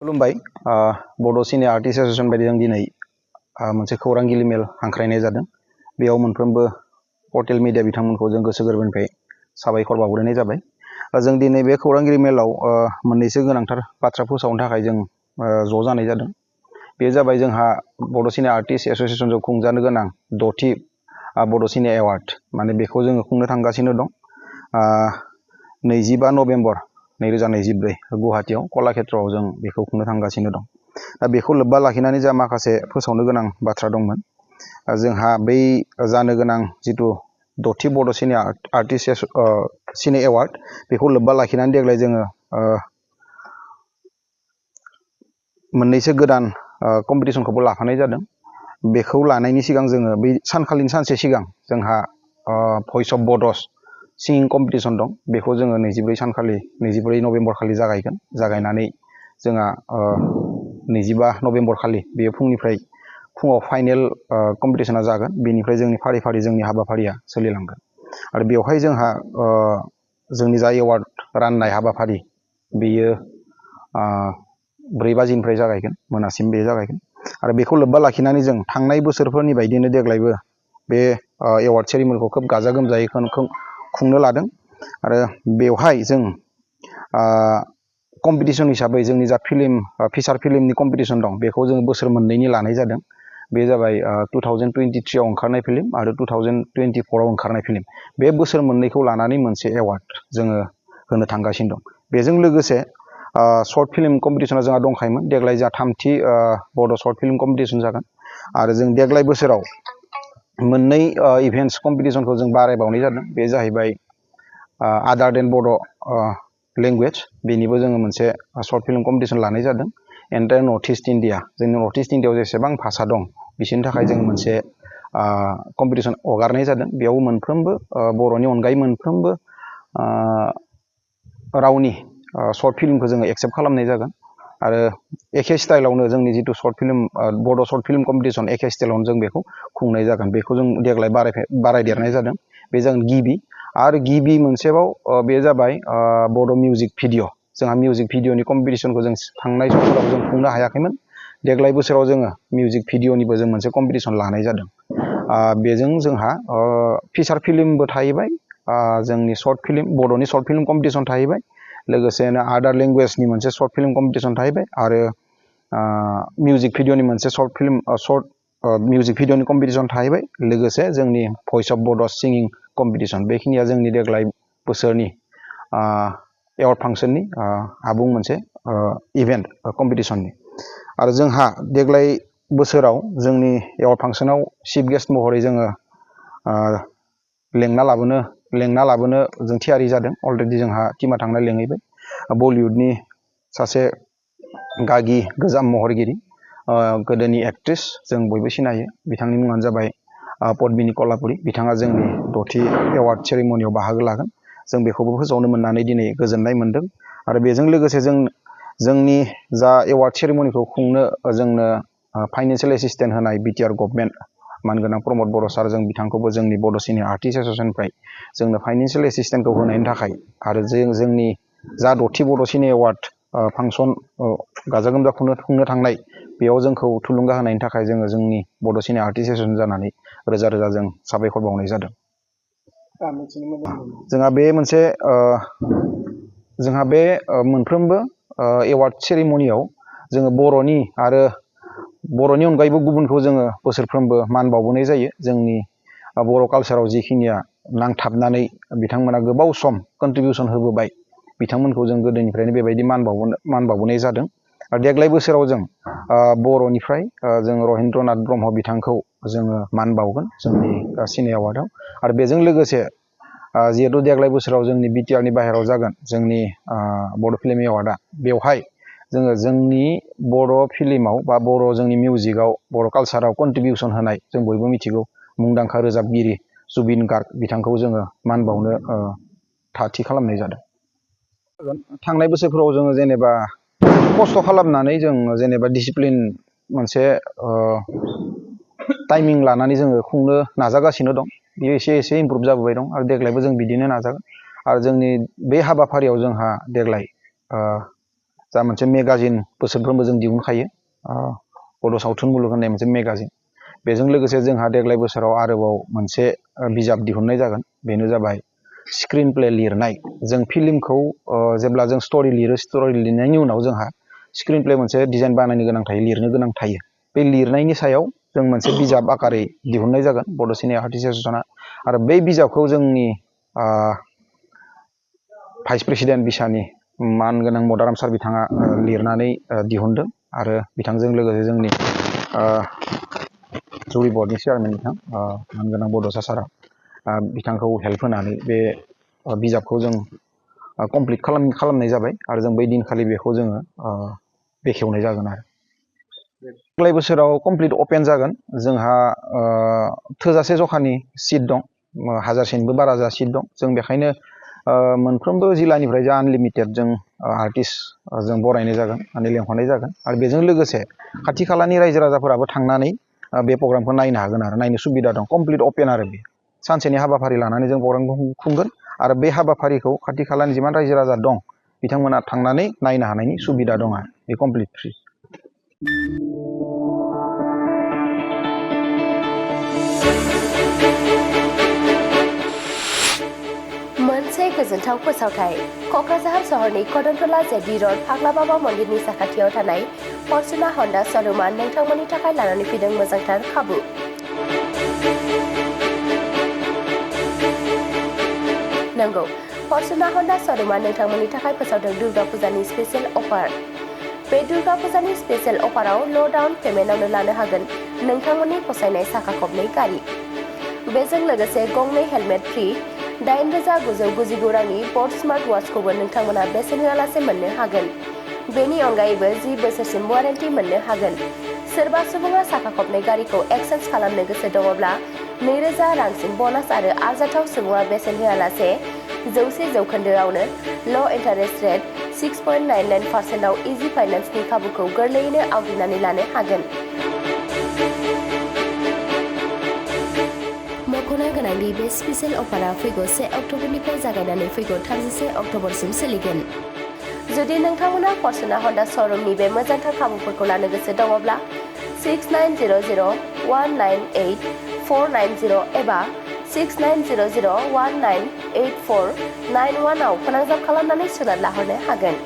खुलुमबाय बड' सिने artist association बायदि जों दिनै मोनसे खौरांगिरि मेल हांख्रायनाय जादों। बेयाव मोनफ्रोमबो पर्टेल मिडिया बिथांमोनखौ जों गोसो गोरबोनिफ्राय साबायखर बावहरनाय जाबाय। जों दिनै बे खौरांगिरि मेलाव मोननैसो गोनांथार बाथ्रा फोसावनो थाखाय जों ज' जानाय जादों। बे जाबाय जोंहा बड' सिने आर्टिस्ट एसोसिएशनजों खुंजानो गोनां 6थि बड' सिने एवार्ड माने बेखौ जोङो खुंनो थांगासिनो दं। 25 नभेम्बर 2024 गुवाहाटीयाव कलाक्षेत्रआव जों बेखौ खुंनो थांगासिनो दं। दा बेखौ लोब्बा लाखिनानै जा माखासे फोसावनो गोनां बाथ्रा दंमोन। जोंहा बै जानो गोनां जिथु 6थि बड' सिने आर्टिस्ट सिने एवार्ड बेखौ लोब्बा लाखिनानै देग्लाय जोङो मोननैसो गोदान कम्पिटिशनखौबो लाफानाय जादों। बेखौ लानायनि सिगां जोङो बै सानखालिनि सानसे सिगां जोंहा भइस अफ बड'स सिंगिं कम्पिटिशन दं। बेखौ जोङो 24 नभेम्बर खालि जागायगोन। जागायनानै जोंहा 25 नभेम्बर खालि बेयो फुङाव फाइनेल कम्पिटिशना जागोन। बेनिफ्राय जोंनि फारि फारि जोंनि हाबाफारिया सोलिलांगोन। आरो बेवहाय जोंहा जोंनि जा एवार्ड राननाय हाबाफारि बेयो 4 बाजिनिफ्राय जागायगोन, मोनासिम बे जागायगोन। आरो बेखौ लोब्बा लाखिनानै जों थांनाय बोसोरफोरनि बायदिनो देग्लायबो बे एवार्ड सेरिमनिखौ खोब गाजा गोमजायै खुंनो लादों। आरो बेवहाय जों कम्पिटिशन हिसाबै जोंनि जा फिसार फिल्मनि कम्पिटिशन दं बेखौ जों बोसोर मोननैनि लानाय जादों। बे जाबाय 2023 आव ओंखारनाय फिल्म आरो 2024 आव ओंखारनाय फिल्म। बे बोसोर मोननैखौ लानानै मोनसे एवार्ड जोङो होनो थांगासिनो दं। बेजों लोगोसे शर्ट फिल्म कम्पिटिशना जोंहा दंखायोमोन। देग्लाय जोंहा 3थि बड' शर्ट फिल्म कम्पिटिशन जागोन। आरो जों देग्लाय बोसोराव मोननै इभेन्ट्स कम्पिटिशनखौ जों बारायबावनाय जादों। बे जाहैबाय आदार देन बड' लेंगुवेज बेनिबो जोङो मोनसे शर्ट फिल्म कम्पिटिशन लानाय जादों। एन्टायर नर्थ इस्ट इण्डिया जोंनि नर्थ इस्ट इण्डियाआव जेसेबां भाषा दं बिसोरनि थाखाय जों मोनसे कम्पिटिशन हगारनाय जादों। बेयाव मोनफ्रोमबो बर'नि अनगायै मोनफ्रोमबो रावनि शर्ट फिल्मखौ जोङो एक्सेप्ट खालामनाय जागोन। आरो एखे स्टाइलावनो जोंनि जिथु शर्ट फिल्म बड' शर्ट फिल्म कम्पिटिशन एखे स्टाइलावनो जों बेखौ खुंनाय जागोन। बेखौ जों देग्लाय बारायदेरनाय जादों। बे जागोन गिबि। आरो गिबि मोनसेबाव बे जाबाय बड' मिउजिक भिडिअ'। जोंहा मिउजिक भिडिअ'नि कम्पिटिशनखौ जों थांनाय समफोराव जों खुंनो हायाखैमोन। देग्लाय बोसोराव जोङो मिउजिक भिडिअ'निबो जों मोनसे कम्पिटिशन लानाय जादों। बेजों जोंहा फिसार फिल्मबो थाहैबाय, जोंनि शर्ट फिल्म बड'नि शर्ट फिल्म कम्पिटिशन थाहैबाय, लोगोसेनो आदार लेंगुवेजनि मोनसे शर्ट फिल्म कम्पिटिशन थाहैबाय आरो मिउजिक भिडिअ'नि मोनसे मिउजिक भिडिअ'नि कम्पिटिशन थाहैबाय, लोगोसे जोंनि भइस अफ बड' सिंगिं कम्पिटिशन। बेखिनिया जोंनि देग्लाय बोसोरनि एवार्ड फांसननि आबुं मोनसे इभेन्ट कम्पिटिशननि। आरो जोंहा देग्लाय बोसोराव जोंनि एवार्ड फांसनाव चिफ गेस्ट महरै जोङो लेंना लाबोनो जों थियारि जादों। अलरेडि जोंहा टिमा थांना लेंहैबाय। बलिउडनि सासे गागि गोजाम महरगिरि, गोदोनि एक्ट्रेस जों बयबो सिनायो। बिथांनि मुङानो जाबाय पद्मिनी कलापुरी। बिथाङा जोंनि 6थि एवार्ड सेरिमनियाव बाहागो लागोन। जों बेखौबो फोसावनो मोननानै दिनै गोजोननाय मोन्दों। आरो बेजों लोगोसे जोंनि जा एवार्ड सेरिमनिखौ खुंनो जोंनो फाइनेन्सियेल एसिस्टेन्ट होनाय बिटिआर गभर्नमेन्ट मानगोनां प्रमद बर' सार, जों बिथांखौबो जोंनि बड' सिनियर आर्टिस्ट एसोसिएशननिफ्राय जोंनो फाइनेन्सियेल एसिस्टेन्टखौ होनायनि थाखाय आरो जोंनि जा 6थि बड' सिने एवार्ड फांसन गाजा गोमजा खुंनो थांनाय बेयाव जोंखौ थुलुंगा होनायनि थाखाय जोङो जोंनि बड' सिने आर्टिस्ट एसोसिएशन जानानै रोजा रोजा जों साबायखर बावनाय जादों। जोंहा बे मोनफ्रोमबो एवार्ड सेरिमनियाव जोङो बर'नि अनगायैबो गुबुनखौ जोङो बोसोरफ्रोमबो मान बावबोनाय जायो। जोंनि बर' कालसाराव जिखिनिया नांथाबनानै बिथांमोना गोबाव सम कन्ट्रिबिउसन होबोबाय, बिथांमोनखौ जों गोदोनिफ्रायनो बेबायदि मान बावबोनाय जादों। आरो देग्लाय बोसोराव जों बर'निफ्राय जों रहिन्द्रनाथ ब्रह्म बिथांखौ जोङो मान बावगोन जोंनि सिने एवार्डआव। आरो बेजों लोगोसे जिहेतु देग्लाय बोसोराव जोंनि बिटिआरनि बाहेरायाव जागोन जोंनि बड' फिल्म एवार्डआ, बेवहाय जोङो जोंनि बर' फिल्माव बा जोंनि मिउजिकआव बर' कालसाराव कन्ट्रिबिउसन होनाय जों बयबो मिथिगौ मुंदांखा रोजाबगिरि जुबिन गार्ग बिथांखौ जोङो मान बावनो थि खालामनाय जादों। थांनाय बोसोरफोराव जोङो जेनेबा खस्थ' खालामनानै जों जेनेबा डिसिप्लिन मोनसे टाइमिं लानानै जोङो खुंनो नाजागासिनो दं। बेयो एसे इमप्रुभ जाबोबाय दं। आरो देग्लायबो जों बिदिनो नाजागोन। आरो जोंनि बे हाबाफारियाव जोंहा देग्लाय जा मोनसे मेगाजिन बोसोरफ्रोमबो जों दिहुनखायो बड' सावथुन मुलुग होननाय मोनसे मेगाजिन बेजों लोगोसे जोंहा देग्लाय बोसोराव आरोबाव मोनसे बिजाब दिहुननाय जागोन बेनो जाबाय स्क्रिन प्ले लिरनाय जों फिल्मखौ जेब्ला जों स्ट'रि लिरो स्ट'रि लिरनायनि उनाव जोंहा स्क्रिन प्ले मोनसे डिजाइन बानायनो गोनां थायो लिरनो गोनां थायो बे लिरनायनि सायाव जों मोनसे बिजाब आकारै दिहुननाय जागोन बड' सिने आर्टिस्ट एस'सियेसना आरो बै बिजाबखौ जोंनि भाइस प्रेसिडेन्ट बिसानि मानगोनां मदाराम सार बिथाङा लिरनानै दिहुनदों आरो बिथांजों लोगोसे जोंनि जुरि बर्डनि चेयारमेन बिथां मानगोनां बड'सा सारा बिथांखौ हेल्प होनानै बे बिजाबखौ जों कमप्लिट खालामनाय जाबाय आरो जों बै दिनखालि बेखौ जोङो बेखेवनाय जागोन आरो देग्लाय बोसोराव कमप्लिट अपेन जागोन जोंहा थोजासे जखानि सिट दं 1000सेनिबो बारा जा सिट दं जों बेखायनो मोनफ्रोमबो जिल्लानिफ्राय जा आनलिमिटेड जों आर्टिस्ट जों बरायनाय जागोन माने लेंहरनाय जागोन आरो बेजों लोगोसे खाथि खालानि रायजो राजाफोराबो थांनानै बे प्रग्रामखौ नायनो हागोन आरो नायनो सुबिदा दं कमप्लिट अपेन आरो बे सानसेनि हाबाफारि लानानै जों प्रग्रामखौ खुंगोन आरो बे हाबाफारिखौ खाथि खालानि जिमान रायजो राजा दं बिथांमोना थांनानै नायनो हानायनि सुबिदा दं आरो बे कमप्लिट फ्रि मोनसे गोजोनथाव फोसावथाय क'क्राझार सहरनि कदमतला जेबि र'ड फाग्ला बाबा मन्दिरनि साखाथियाव थानाय फर्चुना हन्डा श'रुमआ नोंथांमोननि थाखाय लानानै फैदों मोजांथार खाबु नंगौ फर्चुना हन्डा श'रुमआ नोंथांमोननि थाखाय फोसावदों दुर्गा फुजानि स्पेशेल अफार बे दुर्गा फुजानि स्पेशेल अफाराव ल' डाउन पेमेन्टआवनो लानो हागोन नोंथांमोननि फसायनाय साखा खबनै गारि बेजों लोगोसे गंनै हेलमेट फ्रि 8,999 रांनि ब'ड स्मार्ट वाचखौबो नोंथांमोना बेसेन होआलासे मोननो हागोन बेनि अनगायैबो 10 बोसोरसिम वारेन्टि मोननो हागोन सोरबा सुबुङा साखा खबनै गारिखौ एक्सचेन्ज खालामनो गोसो दङब्ला 2,000 रांसिम ब'नास आरो आरजाथाव सुबुङा बेसेन होआलासे 100% ल' इन्टारेस्ट रेट 6.99% इजि फाइनान्सनि खाबुखौ गोरलैयैनो आवग्रिनानै लानो हागोन मख'नो गोनांदि बे स्पेशेल अफारा फैगौ 1 अक्ट'बरनिफ्राय जागायनानै फैगौ 31 अक्ट'बरसिम सोलिगोन जुदि नोंथांमोना फर्चुना हन्डा श'रुमनि बे मोजांथार खाबुफोरखौ लानो गोसो दङब्ला 6900198490 एबा 6900198491 आव फोनांजाब खालामनानै सुलाद लाहरनो हागोन